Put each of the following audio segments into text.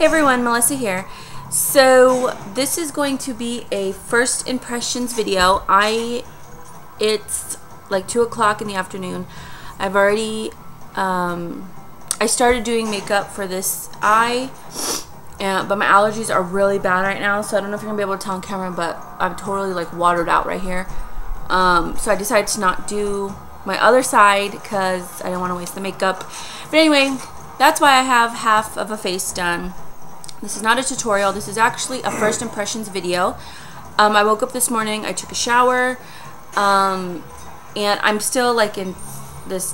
Hey everyone, Melissa here. So this is going to be a first impressions video. It's like 2 o'clock in the afternoon. I've already I started doing makeup for this eye, but my allergies are really bad right now, so I don't know if you're gonna be able to tell on camera, but I'm totally like watered out right here. So I decided to not do my other side because I didn't want to waste the makeup. But anyway, that's why I have half of a face done. This is not a tutorial. This is actually a first impressions video. I woke up this morning, I took a shower, and I'm still like in this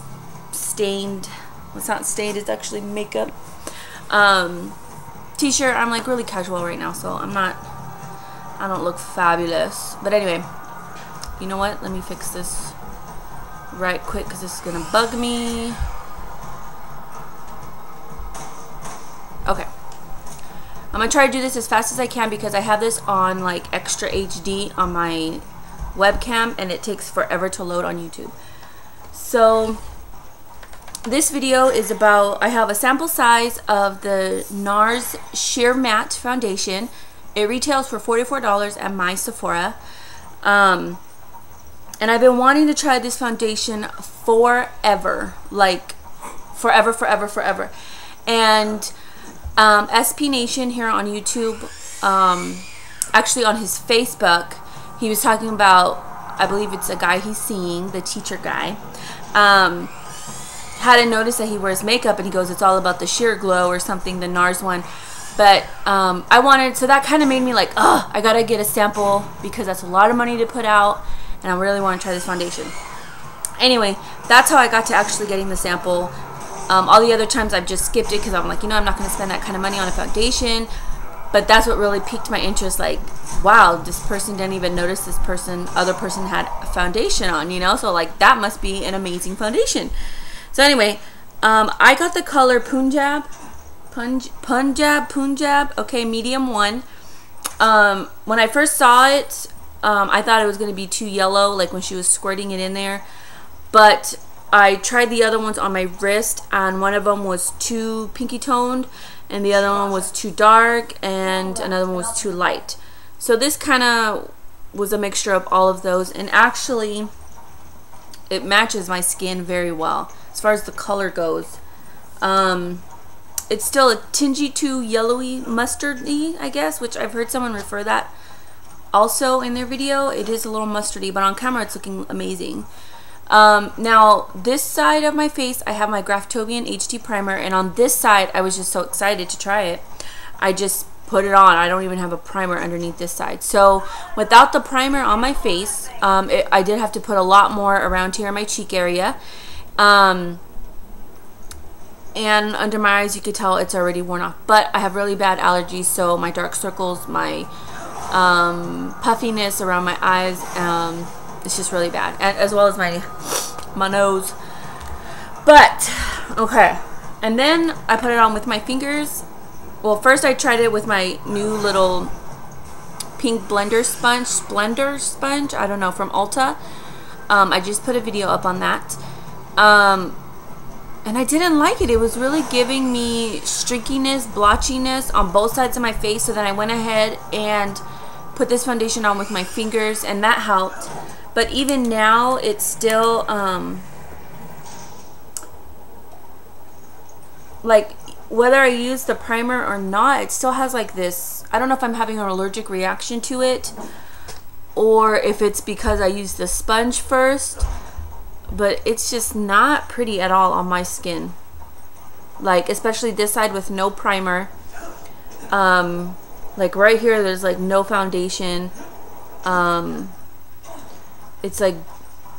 stained, well, it's not stained, it's actually makeup, t-shirt. I'm like really casual right now, so I don't look fabulous. But anyway, you know what? Let me fix this right quick because this is gonna bug me. Okay. I'm gonna try to do this as fast as I can because I have this on like extra HD on my webcam and it takes forever to load on YouTube. So this video is about, I have a sample size of the Nars Sheer Matte Foundation. It retails for $44 at my Sephora. And I've been wanting to try this foundation forever, like forever. And SP Nation here on YouTube, actually on his Facebook, he was talking about, I believe it's a guy he's seeing, the teacher guy, hadn't noticed that he wears makeup, and he goes, it's all about the sheer glow or something, the Nars one. But I wanted, so that kind of made me like, oh, I gotta get a sample because that's a lot of money to put out, and I really want to try this foundation. Anyway, that's how I got to actually getting the sample. All the other times I've just skipped it because I'm like, you know, I'm not going to spend that kind of money on a foundation. But that's what really piqued my interest. Like, wow, this person didn't even notice this other person had a foundation on, you know? So like, that must be an amazing foundation. So anyway, I got the color Punjab, okay, medium 1. When I first saw it, I thought it was going to be too yellow, like when she was squirting it in there. But I tried the other ones on my wrist, and one of them was too pinky toned, and the other one was too dark, and another one was too light. So this kind of was a mixture of all of those, and actually it matches my skin very well as far as the color goes. It's still a tingy too yellowy mustardy, I guess, which I've heard someone refer that also in their video. It is a little mustardy, but on camera it's looking amazing. Now this side of my face, I have my Graftobian HD primer, and on this side I was just so excited to try it. I just put it on. I don't even have a primer underneath this side. So without the primer on my face, I did have to put a lot more around here in my cheek area. And under my eyes you could tell it's already worn off. But I have really bad allergies, so my dark circles, my puffiness around my eyes, it's just really bad, and as well as my nose. But okay, and then I put it on with my fingers. Well, first I tried it with my new little pink blender sponge, Splendor sponge, I don't know, from Ulta. I just put a video up on that, and I didn't like it. It was really giving me streakiness, blotchiness on both sides of my face. So then I went ahead and put this foundation on with my fingers, and that helped. But even now, it's still, like, whether I use the primer or not, it still has like this, I don't know if I'm having an allergic reaction to it, or if it's because I used the sponge first, but it's just not pretty at all on my skin. Like, especially this side with no primer. Like right here, there's like no foundation. It's like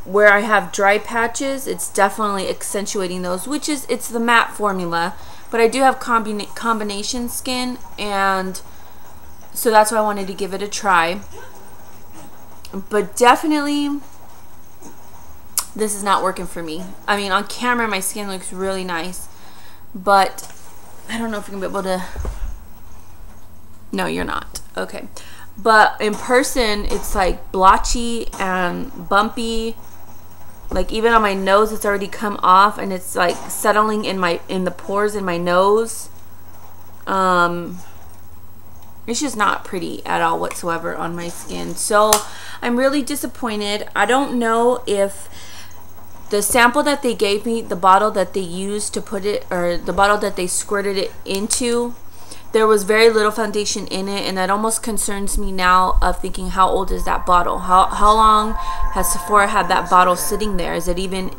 where I have dry patches, it's definitely accentuating those, which is, it's the matte formula, but I do have combination skin, and so that's why I wanted to give it a try. But definitely this is not working for me. I mean, on camera my skin looks really nice, but I don't know if you're gonna be able to. No, you're not. Okay. But in person, it's like blotchy and bumpy. Like even on my nose, it's already come off, and it's like settling in the pores in my nose. It's just not pretty at all whatsoever on my skin. So I'm really disappointed. I don't know if the sample that they gave me, the bottle that they used to put it, or the bottle that they squirted it into, there was very little foundation in it, and that almost concerns me now of thinking, how old is that bottle? How long has Sephora had that bottle sitting there? Is it even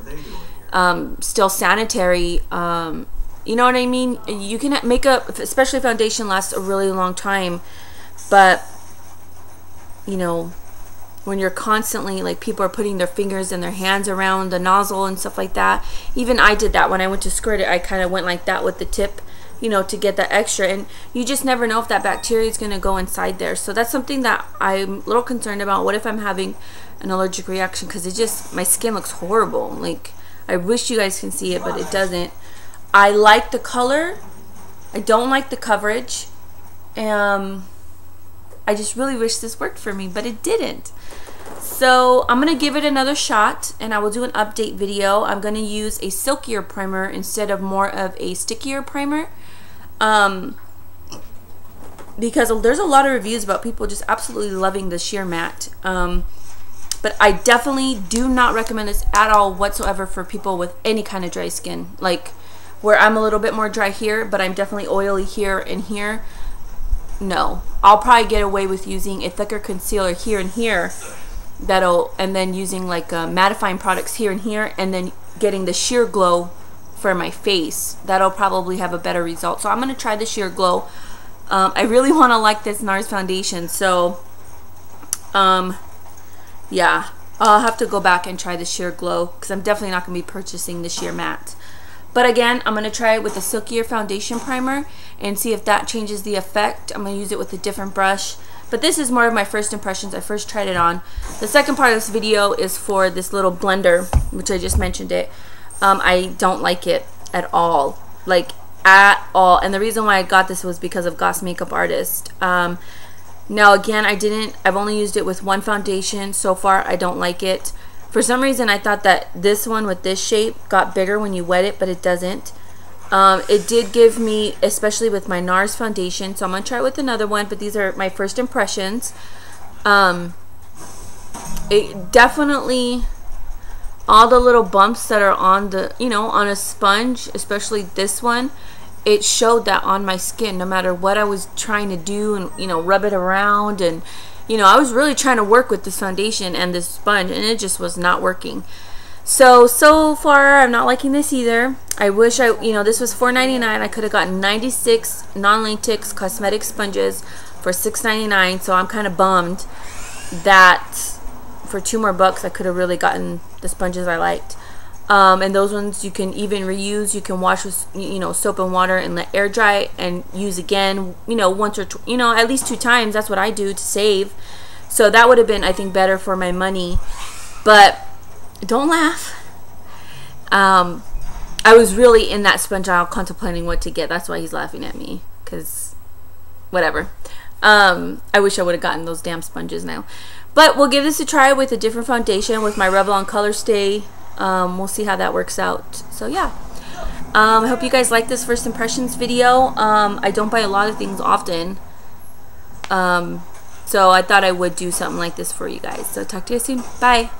still sanitary? You know what I mean? You can make up, especially foundation, lasts a really long time, but you know, when you're constantly, like, people are putting their fingers and their hands around the nozzle and stuff like that. Even I did that when I went to squirt it. I kind of went like that with the tip, you know, to get that extra, and you just never know if that bacteria is going to go inside there. So that's something that I'm a little concerned about. What if I'm having an allergic reaction? Because it just, my skin looks horrible. Like, I wish you guys can see it, but it doesn't. I like the color. I don't like the coverage. I just really wish this worked for me, but it didn't. So I'm going to give it another shot, and I will do an update video. I'm going to use a silkier primer instead of more of a stickier primer. Because there's a lot of reviews about people just absolutely loving the sheer matte. But I definitely do not recommend this at all whatsoever for people with any kind of dry skin. Like, where I'm a little bit more dry here, but I'm definitely oily here and here. No, I'll probably get away with using a thicker concealer here and here, and then using like mattifying products here and here, and then getting the sheer glow for my face. That'll probably have a better result. So I'm gonna try the sheer glow. I really want to like this Nars foundation, so yeah, I'll have to go back and try the sheer glow, because I'm definitely not gonna be purchasing the sheer matte. But again, I'm going to try it with a silkier foundation primer and see if that changes the effect. I'm going to use it with a different brush. But this is more of my first impressions. I first tried it on. The second part of this video is for this little blender, which I just mentioned it. I don't like it at all. Like, at all. And the reason why I got this was because of Goss Makeup Artist. Now, again, I've only used it with one foundation. So far, I don't like it. For some reason, I thought that this one with this shape got bigger when you wet it, but it doesn't. It did give me, especially with my Nars foundation, so I'm going to try it with another one, but these are my first impressions. It definitely, all the little bumps that are on the, you know, on a sponge, especially this one, it showed that on my skin, no matter what I was trying to do and, you know, rub it around, and you know, I was really trying to work with this foundation and this sponge, and it just was not working. So far, I'm not liking this either. I wish you know, this was $4.99. I could have gotten 96 non-latex cosmetic sponges for $6.99. So I'm kind of bummed that for $2 more I could have really gotten the sponges I liked. And those ones you can even reuse. You can wash with, you know, soap and water and let air dry and use again, you know, once or you know, at least 2 times. That's what I do to save. So that would have been, I think, better for my money. But don't laugh. I was really in that sponge aisle contemplating what to get. That's why he's laughing at me, because whatever. I wish I would have gotten those damn sponges now. But we'll give this a try with a different foundation with my Revlon Color Stay. We'll see how that works out. So yeah, I hope you guys like this first impressions video. I don't buy a lot of things often, so I thought I would do something like this for you guys. So talk to you soon. Bye.